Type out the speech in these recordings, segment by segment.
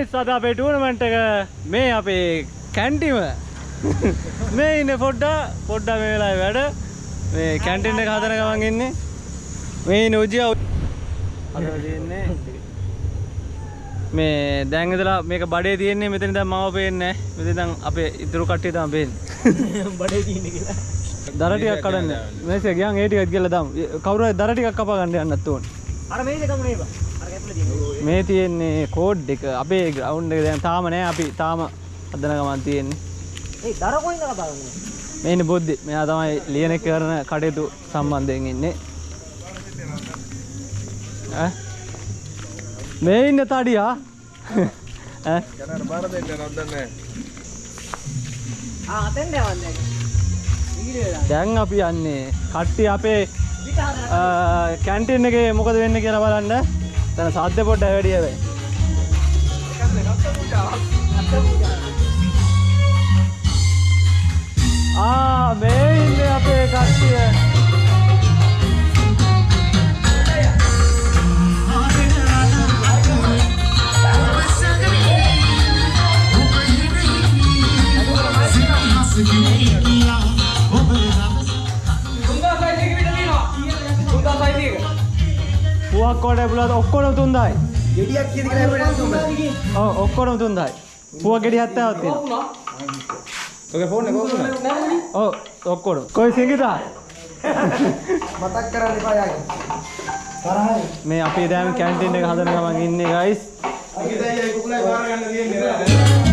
Guys අද අපේ tournament එක මේ අපේ කැන්ටිම මේ ඉන්නේ පොඩ්ඩා මේ වෙලාවේ වැඩ මේ කැන්ටින් එක හදන ගමන් ඉන්නේ මේ ඉන්නේ උජියා අද තියෙන්නේ මේ දැන් ඉතලා මේක බඩේ තියෙන්නේ මෙතන දැන් මම පේන්නේ නැහැ මෙතන දැන් අපේ ඉතුරු කට්ටිය තමයි පේන්නේ බඩේ තියෙන්නේ කියලා දර ටිකක් කඩන්න මේක ගියන් ඒ ටිකක් ගිහලා දාමු කවුරු හරි දර ටිකක් කපා ගන්න යන්නත් ඕනේ අර මේක ගමු නේද අර ගැප්පල තියෙන්නේ මේ තියෙන්නේ කෝඩ් එක අපේ ග්‍රවුන්ඩ් එක දැන් තාම නැහැ අපි තාම හදන ගමන් තියෙන්නේ ඒ දර කොයින්ද කපා ගන්නේ මේ ඉන්නේ බොද්දි මෙයා තමයි ලියන එක කරන කටයුතු සම්බන්ධයෙන් ඉන්නේ ඈ මේ ඉන්න තඩියා ඈ යනර බාර දෙන්න නම්දන්නේ අතෙන් යවන්නේ දැන් අපි යන්නේ කට්ටිය අපේ කැන්ටින් එකේ මොකද වෙන්නේ කියලා බලන්න දැන් සාද්ද පොඩ්ඩක් වැඩි වෙයි මේ ඉන්නේ අපේ කට්ටිය පුවක් කොටේ බුලත් ඔක්කොම 3000යි. ගෙඩියක් කීයද කියලා හැමෝටම 3000. ඔව් ඔක්කොම 3000යි. පුවක් ගෙඩි 70ක් තියෙනවා. ඔගේ ෆෝන් එක කොහොමද? ඔව් ඔක්කොම. කොයි සිංගිතා? මතක් කරන්න එපා යාගේ. තරහයි. මේ අපි දැන් කැන්ටින් එක හදන ගමන් ඉන්නේ ගයිස්. අපි දැන් යයි කුකුලයි බාර ගන්න තියෙන්නේ.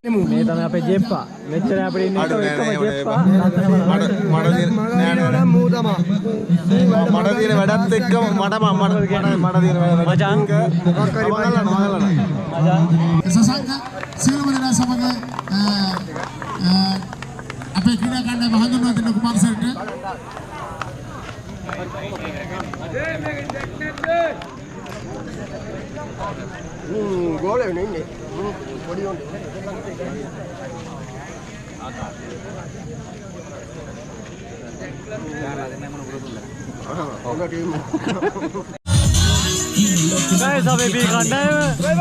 මේ තමයි අපේ ජෙප්පා මෙච්චර අපිට ඉන්නේ එකම ජෙප්පා මට තියෙන මූ තමයි මට තියෙන වැඩත් එක්කම මට තියෙන වැඩ මචං මොකක් හරි මගලන්න මචං සසංග සියලුම දෙනා සමග අපේ ක්‍රීඩා කණ්ඩායම හඳුන්වා දෙන්න කුමාර සර්ට ගෝල් එක නෙන්නේ පොඩි උන් guys අපි බී කණ්ඩායම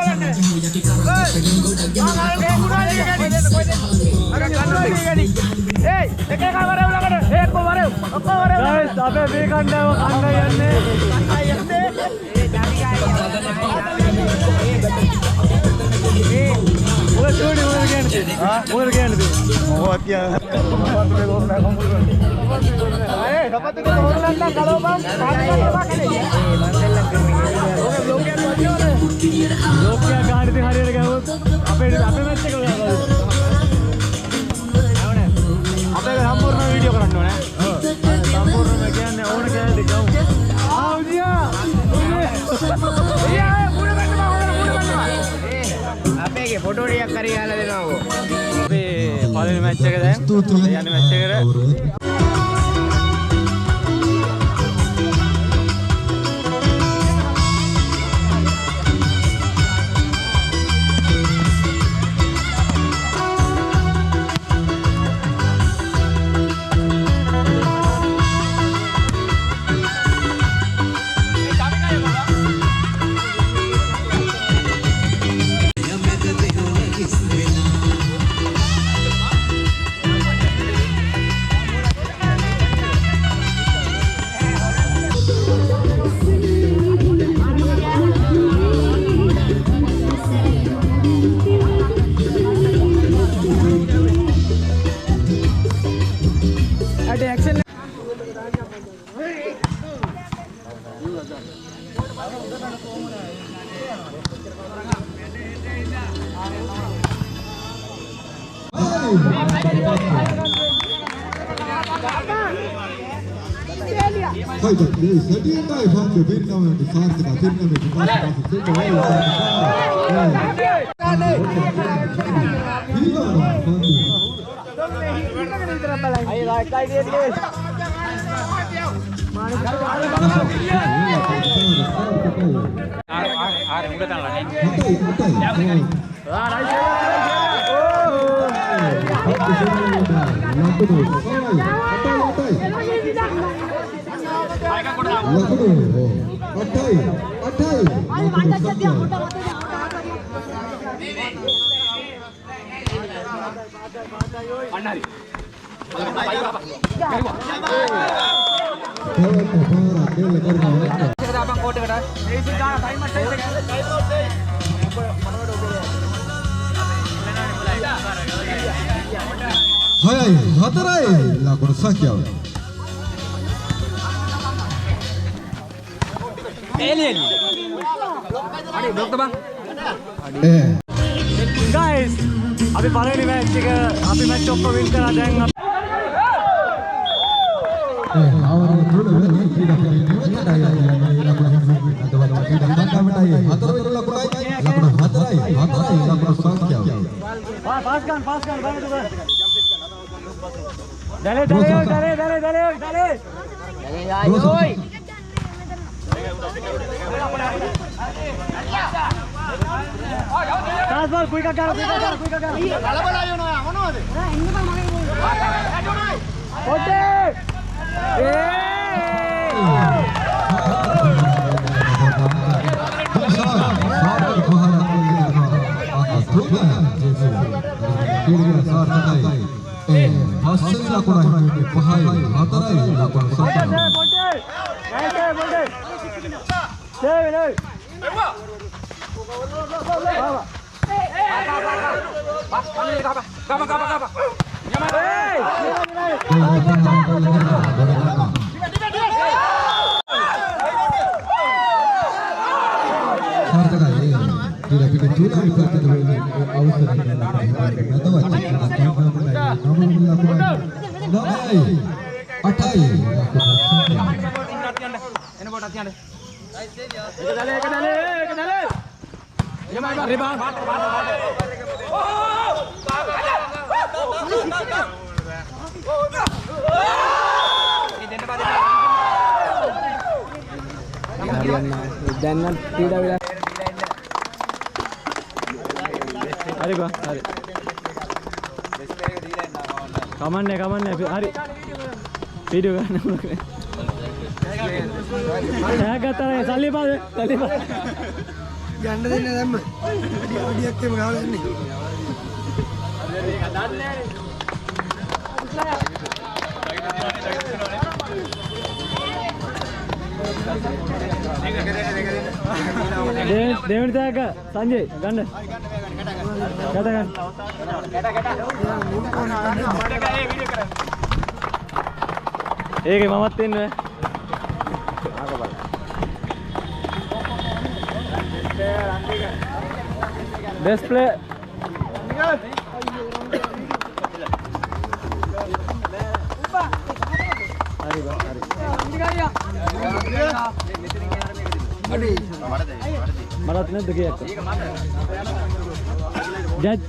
फोटो रिएक्ट करी आला देना वो अबे पहले मैच के දැන් යන්නේ मैच එකට Hai, hatarai lakon sakya. Guys, अभी पहले मैच के अभी मैच को विन करा देंगे. Pass kan, bangun tu kan. Dale. Pass ball, quick agar. Kalau bola ayo na, mana ada? Ini bal makai bola. Oke. Dan tidak bila. Hari gua, hari. Kaman nih, hari. Video kan. Saya kata salib. Ganda ini nama. Dia tim kau ini. Dewan jaga, Sanjay, ganda. Katakan. Mamatin deh. Best play. Maratnya degi aku. Judge.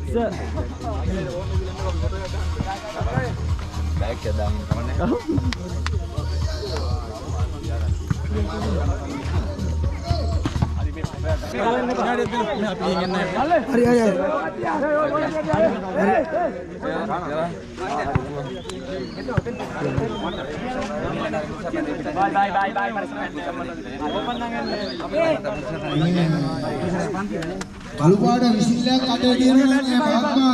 Baik kedangin kamarnya. Kalupad විසිල්ලක් අතේ තියෙනවා නේ මහත්මයා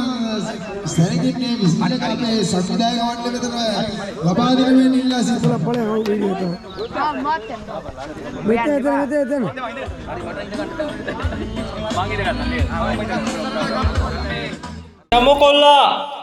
සැරගින්නේ විසිල්ලක් අපේ සමුදාය මණ්ඩලයට ලබා දෙන වෙන්නේ ඉල්ලා සිතුල පොළ හො වීඩියෝ එක. මෙතන. යමු කොල්ලා